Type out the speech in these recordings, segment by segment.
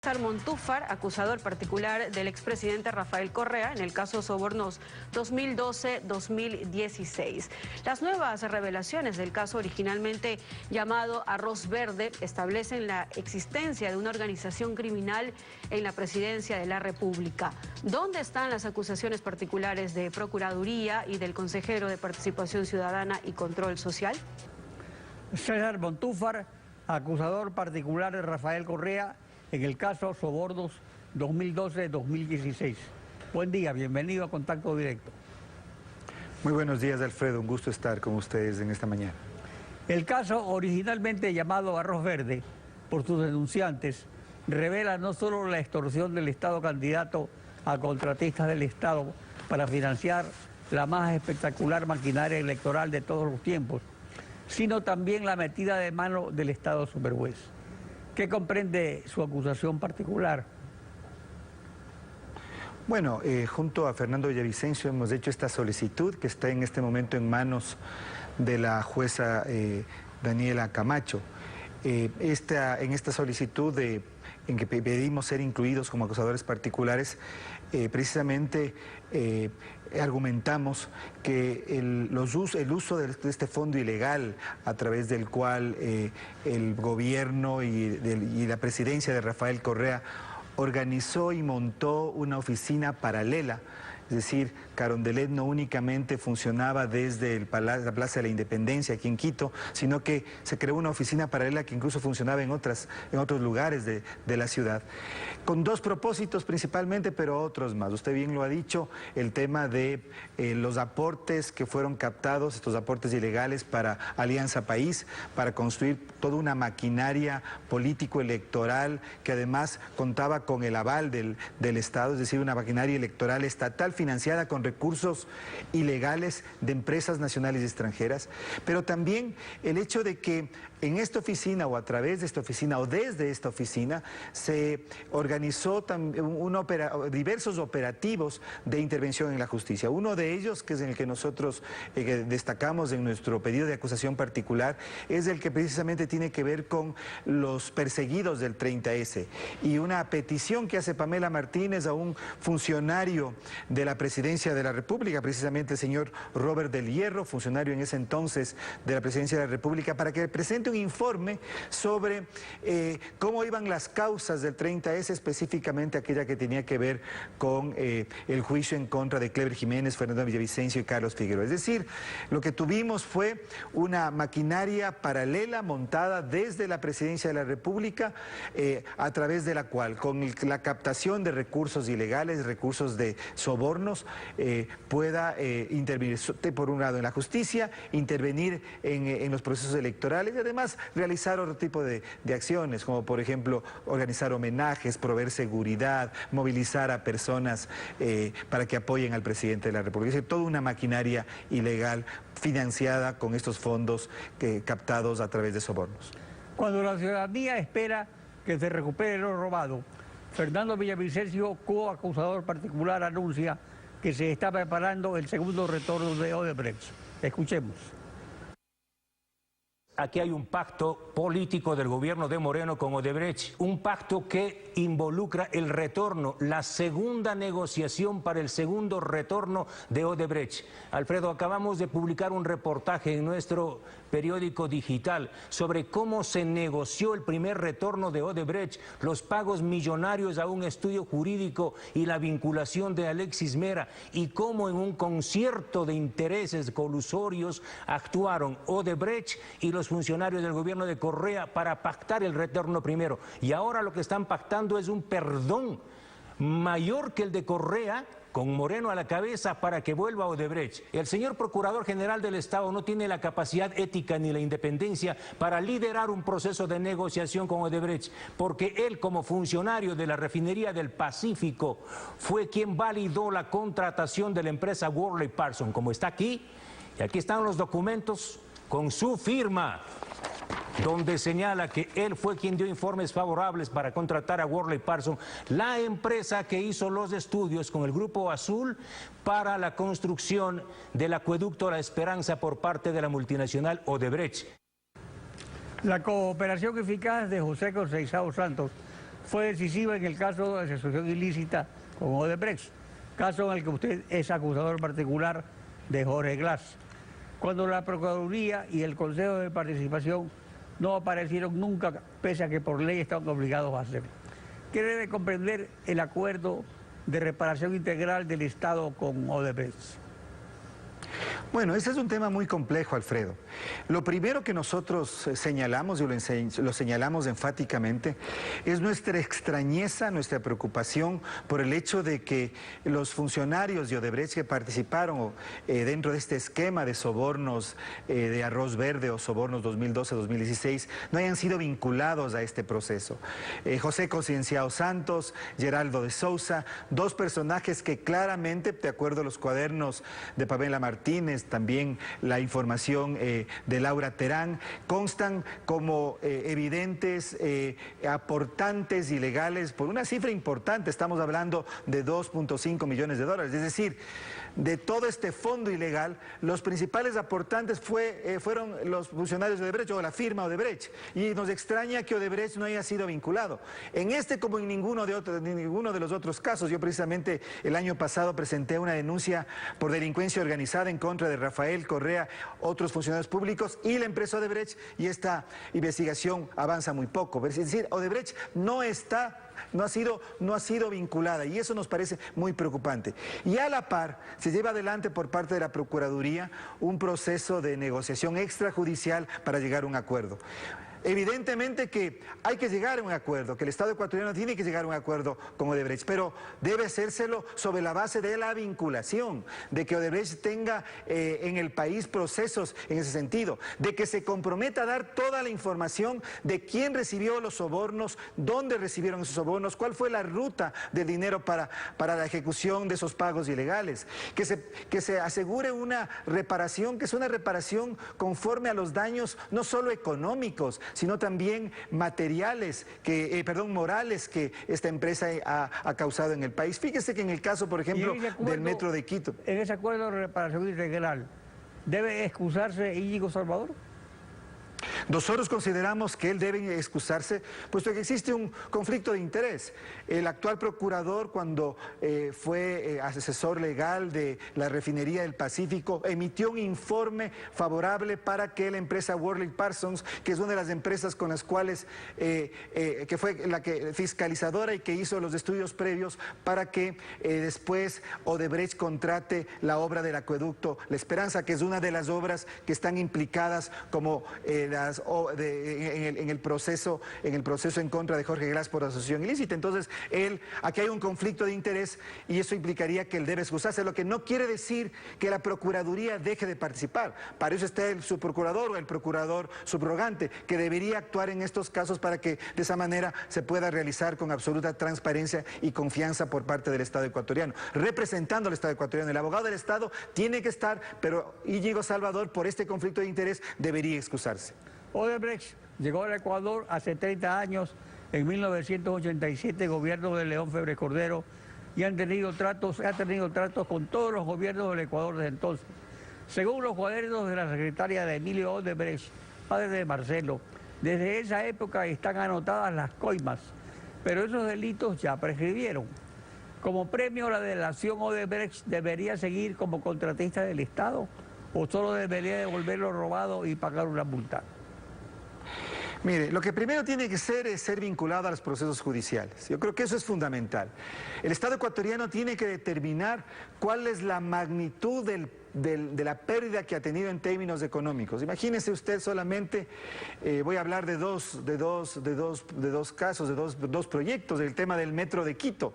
César Montúfar, acusador particular del expresidente Rafael Correa en el caso Sobornos 2012-2016. Las nuevas revelaciones del caso, originalmente llamado Arroz Verde, establecen la existencia de una organización criminal en la presidencia de la República. ¿Dónde están las acusaciones particulares de Procuraduría y del consejero de Participación Ciudadana y Control Social? César Montúfar, acusador particular de Rafael Correa en el caso Sobornos 2012-2016. Buen día, bienvenido a Contacto Directo. Muy buenos días, Alfredo, un gusto estar con ustedes en esta mañana. El caso, originalmente llamado Arroz Verde por sus denunciantes, revela no solo la extorsión del Estado candidato a contratistas del Estado para financiar la más espectacular maquinaria electoral de todos los tiempos, sino también la metida de mano del Estado superjuez. ¿Qué comprende su acusación particular? Bueno, junto a Fernando Villavicencio hemos hecho esta solicitud que está en este momento en manos de la jueza Daniela Camacho. En esta solicitud en que pedimos ser incluidos como acusadores particulares, precisamente argumentamos que el uso de este fondo ilegal a través del cual el gobierno y la presidencia de Rafael Correa organizó y montó una oficina paralela. Es decir, Carondelet no únicamente funcionaba desde la Plaza de la Independencia aquí en Quito, sino que se creó una oficina paralela que incluso funcionaba en otros lugares de la ciudad, con dos propósitos principalmente, pero otros más. Usted bien lo ha dicho, el tema de los aportes que fueron captados, estos aportes ilegales para Alianza País, para construir toda una maquinaria político-electoral que además contaba con el aval del Estado, es decir, una maquinaria electoral estatal financiada con recursos ilegales de empresas nacionales y extranjeras, pero también el hecho de que en esta oficina o a través de esta oficina o desde esta oficina se organizó diversos operativos de intervención en la justicia. Uno de ellos, que es en el que nosotros destacamos en nuestro pedido de acusación particular, es el que precisamente tiene que ver con los perseguidos del 30S y una petición que hace Pamela Martínez a un funcionario de la Presidencia de la República, precisamente el señor Robert del Hierro, funcionario en ese entonces de la Presidencia de la República, para que presente un informe sobre cómo iban las causas del 30S, específicamente aquella que tenía que ver con el juicio en contra de Cleber Jiménez, Fernando Villavicencio y Carlos Figueroa. Es decir, lo que tuvimos fue una maquinaria paralela montada desde la Presidencia de la República, a través de la cual, con la captación de recursos ilegales, recursos de sobornos, pueda intervenir, por un lado, en la justicia, intervenir en los procesos electorales y además realizar otro tipo de acciones, como por ejemplo organizar homenajes, proveer seguridad, movilizar a personas para que apoyen al presidente de la República. Es decir, toda una maquinaria ilegal financiada con estos fondos captados a través de sobornos. Cuando la ciudadanía espera que se recupere lo robado, Fernando Villavicencio, coacusador particular, anuncia que se está preparando el segundo retorno de Odebrecht. Escuchemos. Aquí hay un pacto político del gobierno de Moreno con Odebrecht, un pacto que involucra el retorno, la segunda negociación para el segundo retorno de Odebrecht. Alfredo, acabamos de publicar un reportaje en nuestro periódico digital sobre cómo se negoció el primer retorno de Odebrecht, los pagos millonarios a un estudio jurídico y la vinculación de Alexis Mera, y cómo en un concierto de intereses colusorios actuaron Odebrecht y los funcionarios del gobierno de Correa para pactar el retorno primero. Y ahora lo que están pactando es un perdón mayor que el de Correa, con Moreno a la cabeza, para que vuelva a Odebrecht. El señor Procurador General del Estado no tiene la capacidad ética ni la independencia para liderar un proceso de negociación con Odebrecht, porque él, como funcionario de la refinería del Pacífico, fue quien validó la contratación de la empresa Worley Parsons, como está aquí, y aquí están los documentos con su firma, donde señala que él fue quien dio informes favorables para contratar a Worley Parsons, la empresa que hizo los estudios con el Grupo Azul para la construcción del acueducto La Esperanza por parte de la multinacional Odebrecht. La cooperación eficaz de José Conceizao Santos fue decisiva en el caso de asociación ilícita con Odebrecht, caso en el que usted es acusador particular de Jorge Glass, cuando la Procuraduría y el Consejo de Participación no aparecieron nunca, pese a que por ley estaban obligados a hacerlo. ¿Qué debe comprender el acuerdo de reparación integral del Estado con Odebrecht? Bueno, ese es un tema muy complejo, Alfredo. Lo primero que nosotros señalamos, y lo señalamos enfáticamente, es nuestra extrañeza, nuestra preocupación por el hecho de que los funcionarios de Odebrecht que participaron dentro de este esquema de sobornos de Arroz Verde o sobornos 2012-2016 no hayan sido vinculados a este proceso. José Coscienciao Santos, Geraldo de Sousa, dos personajes que claramente, de acuerdo a los cuadernos de Pamela Martínez, también la información de Laura Terán, constan como evidentes aportantes ilegales por una cifra importante. Estamos hablando de 2.5 millones de dólares. Es decir, de todo este fondo ilegal, los principales aportantes fueron los funcionarios de Odebrecht o la firma Odebrecht. Y nos extraña que Odebrecht no haya sido vinculado. En este, como en ninguno de los otros casos, yo precisamente el año pasado presenté una denuncia por delincuencia organizada en contra de Rafael Correa, otros funcionarios públicos y la empresa Odebrecht, y esta investigación avanza muy poco. Es decir, Odebrecht no ha sido vinculada, y eso nos parece muy preocupante. Y a la par se lleva adelante por parte de la Procuraduría un proceso de negociación extrajudicial para llegar a un acuerdo. Evidentemente que hay que llegar a un acuerdo, que el Estado ecuatoriano tiene que llegar a un acuerdo con Odebrecht, pero debe hacérselo sobre la base de la vinculación, de que Odebrecht tenga en el país procesos en ese sentido, de que se comprometa a dar toda la información de quién recibió los sobornos, dónde recibieron esos sobornos, cuál fue la ruta del dinero para la ejecución de esos pagos ilegales, que se asegure una reparación, que es una reparación conforme a los daños no solo económicos, sino también morales que esta empresa ha causado en el país. Fíjese que en el caso, por ejemplo, del Metro de Quito. En ese acuerdo de reparación integral, ¿debe excusarse Íñigo Salvador? Nosotros consideramos que él debe excusarse, puesto que existe un conflicto de interés. El actual procurador, cuando fue asesor legal de la refinería del Pacífico, emitió un informe favorable para que la empresa Worley Parsons, que es una de las empresas con las cuales, que fue la fiscalizadora y que hizo los estudios previos para que después Odebrecht contrate la obra del acueducto La Esperanza, que es una de las obras que están implicadas como en el proceso en contra de Jorge Glass por asociación ilícita. Entonces, aquí hay un conflicto de interés y eso implicaría que él debe excusarse, lo que no quiere decir que la Procuraduría deje de participar. Para eso está el subprocurador o el procurador subrogante, que debería actuar en estos casos para que de esa manera se pueda realizar con absoluta transparencia y confianza por parte del Estado ecuatoriano, representando al Estado ecuatoriano. El abogado del Estado tiene que estar, pero Íñigo Salvador, por este conflicto de interés, debería excusarse. Odebrecht llegó al Ecuador hace 30 años, en 1987, gobierno de León Febres Cordero, y ha tenido tratos con todos los gobiernos del Ecuador desde entonces. Según los cuadernos de la secretaria de Emilio Odebrecht, padre de Marcelo, desde esa época están anotadas las coimas, pero esos delitos ya prescribieron. Como premio, la delación Odebrecht debería seguir como contratista del Estado, o solo debería devolver lo robado y pagar una multa. Mire, lo que primero tiene que ser es ser vinculado a los procesos judiciales. Yo creo que eso es fundamental. El Estado ecuatoriano tiene que determinar cuál es la magnitud de la pérdida que ha tenido en términos económicos. Imagínese usted solamente, voy a hablar de dos casos, de dos proyectos, el tema del Metro de Quito.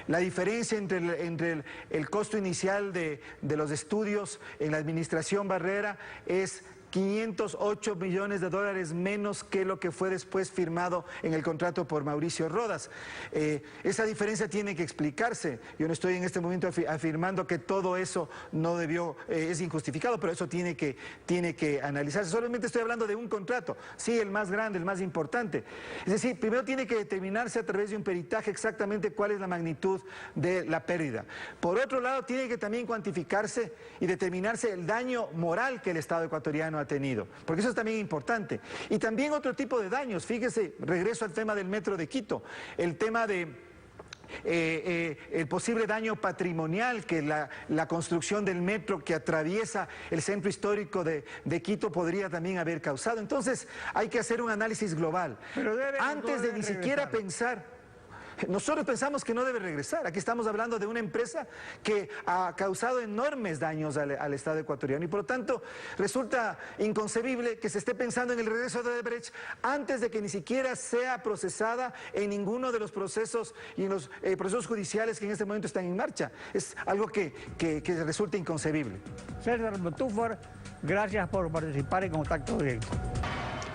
La diferencia entre el costo inicial de los estudios en la administración Barrera es 508 millones de dólares menos que lo que fue después firmado en el contrato por Mauricio Rodas. Esa diferencia tiene que explicarse. Yo no estoy en este momento afirmando que todo eso no debió, es injustificado, pero eso tiene que analizarse. Solamente estoy hablando de un contrato, sí, el más grande, el más importante. Es decir, primero tiene que determinarse a través de un peritaje exactamente cuál es la magnitud de la pérdida. Por otro lado, tiene que también cuantificarse y determinarse el daño moral que el Estado ecuatoriano ha tenido, porque eso es también importante. Y también otro tipo de daños, fíjese, regreso al tema del metro de Quito, el tema de el posible daño patrimonial que la construcción del metro que atraviesa el centro histórico de Quito podría también haber causado. Entonces hay que hacer un análisis global. Pero antes de ni siquiera pensar. Nosotros pensamos que no debe regresar. Aquí estamos hablando de una empresa que ha causado enormes daños al Estado ecuatoriano y por lo tanto resulta inconcebible que se esté pensando en el regreso de Odebrecht antes de que ni siquiera sea procesada en ninguno de los procesos y en los procesos judiciales que en este momento están en marcha. Es algo que resulta inconcebible. César Montúfar, gracias por participar en Contacto Directo.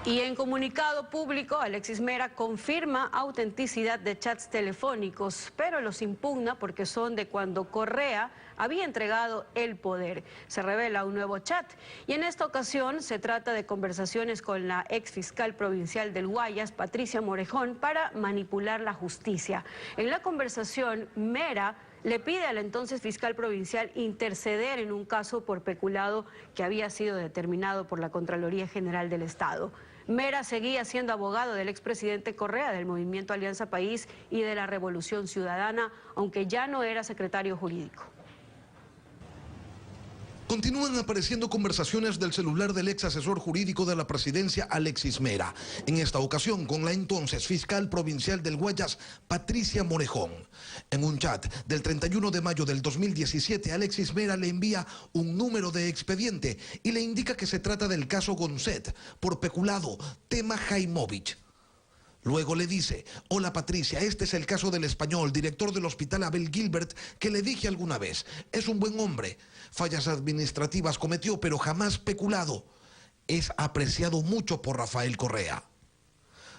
Y en comunicado público, Alexis Mera confirma autenticidad de chats telefónicos, pero los impugna porque son de cuando Correa había entregado el poder. Se revela un nuevo chat y en esta ocasión se trata de conversaciones con la ex fiscal provincial del Guayas, Patricia Morejón, para manipular la justicia. En la conversación, Mera le pide al entonces fiscal provincial interceder en un caso por peculado que había sido determinado por la Contraloría General del Estado. Mera seguía siendo abogado del expresidente Correa, del Movimiento Alianza País y de la Revolución Ciudadana, aunque ya no era secretario jurídico. Continúan apareciendo conversaciones del celular del ex asesor jurídico de la presidencia, Alexis Mera, en esta ocasión con la entonces fiscal provincial del Guayas, Patricia Morejón. En un chat del 31 de mayo del 2017, Alexis Mera le envía un número de expediente y le indica que se trata del caso Gonzet, por peculado, tema Jaimovich. Luego le dice: hola Patricia, este es el caso del español, director del hospital Abel Gilbert, que le dije alguna vez, es un buen hombre, fallas administrativas cometió, pero jamás peculado. Es apreciado mucho por Rafael Correa.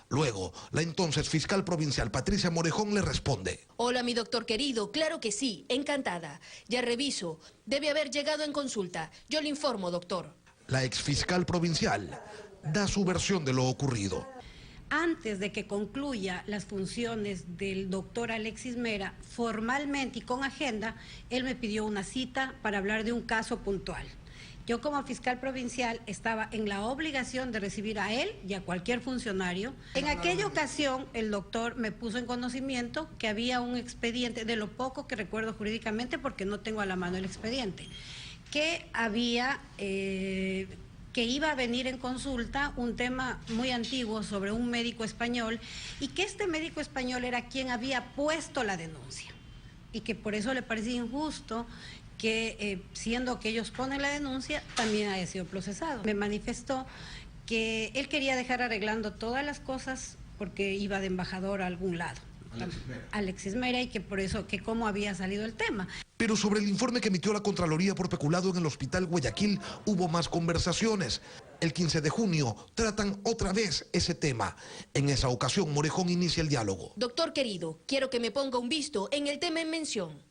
Luego, la entonces fiscal provincial Patricia Morejón le responde: hola mi doctor querido, claro que sí, encantada. Ya reviso, debe haber llegado en consulta. Yo le informo, doctor. La ex fiscal provincial da su versión de lo ocurrido. Antes de que concluya las funciones del doctor Alexis Mera, formalmente y con agenda, él me pidió una cita para hablar de un caso puntual. Yo como fiscal provincial estaba en la obligación de recibir a él y a cualquier funcionario. En aquella ocasión el doctor me puso en conocimiento que había un expediente, de lo poco que recuerdo jurídicamente porque no tengo a la mano el expediente, que había... que iba a venir en consulta un tema muy antiguo sobre un médico español y que este médico español era quien había puesto la denuncia y que por eso le parecía injusto que siendo que ellos ponen la denuncia también haya sido procesado. Me manifestó que él quería dejar arreglando todas las cosas porque iba de embajador a algún lado. Alexis Mera, y que por eso, que cómo había salido el tema. Pero sobre el informe que emitió la Contraloría por peculado en el Hospital Guayaquil hubo más conversaciones. El 15 de junio tratan otra vez ese tema. En esa ocasión Morejón inicia el diálogo. Doctor querido, quiero que me ponga un visto en el tema en mención.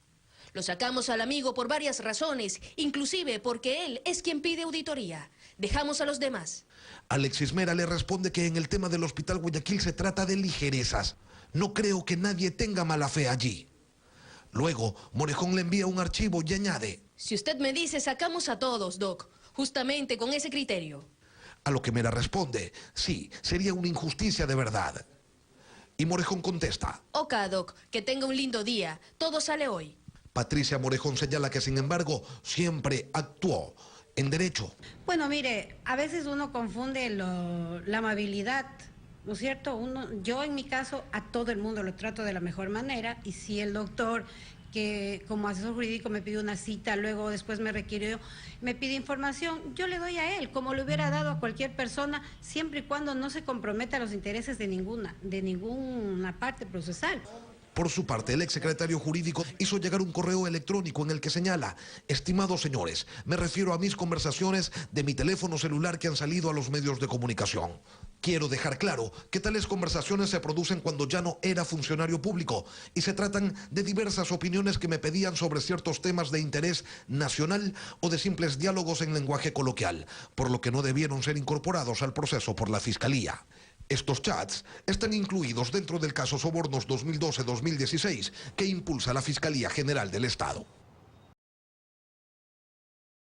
Lo sacamos al amigo por varias razones, inclusive porque él es quien pide auditoría. Dejamos a los demás. Alexis Mera le responde que en el tema del Hospital Guayaquil se trata de ligerezas. No creo que nadie tenga mala fe allí. Luego, Morejón le envía un archivo y añade: si usted me dice, sacamos a todos, Doc, justamente con ese criterio. A lo que Mera responde: sí, sería una injusticia de verdad. Y Morejón contesta: ok, Doc, que tenga un lindo día, todo sale hoy. Patricia Morejón señala que, sin embargo, siempre actuó en derecho. Bueno, mire, a veces uno confunde la amabilidad, ¿no es cierto? Yo en mi caso a todo el mundo lo trato de la mejor manera y si el doctor que como asesor jurídico me pidió una cita, luego después me requirió, me pide información, yo le doy a él como le hubiera dado a cualquier persona siempre y cuando no se comprometa los intereses de ninguna parte procesal. Por su parte, el exsecretario jurídico hizo llegar un correo electrónico en el que señala: estimados señores, me refiero a mis conversaciones de mi teléfono celular que han salido a los medios de comunicación. Quiero dejar claro que tales conversaciones se producen cuando ya no era funcionario público y se tratan de diversas opiniones que me pedían sobre ciertos temas de interés nacional o de simples diálogos en lenguaje coloquial, por lo que no debieron ser incorporados al proceso por la Fiscalía. Estos chats están incluidos dentro del caso Sobornos 2012-2016 que impulsa la Fiscalía General del Estado.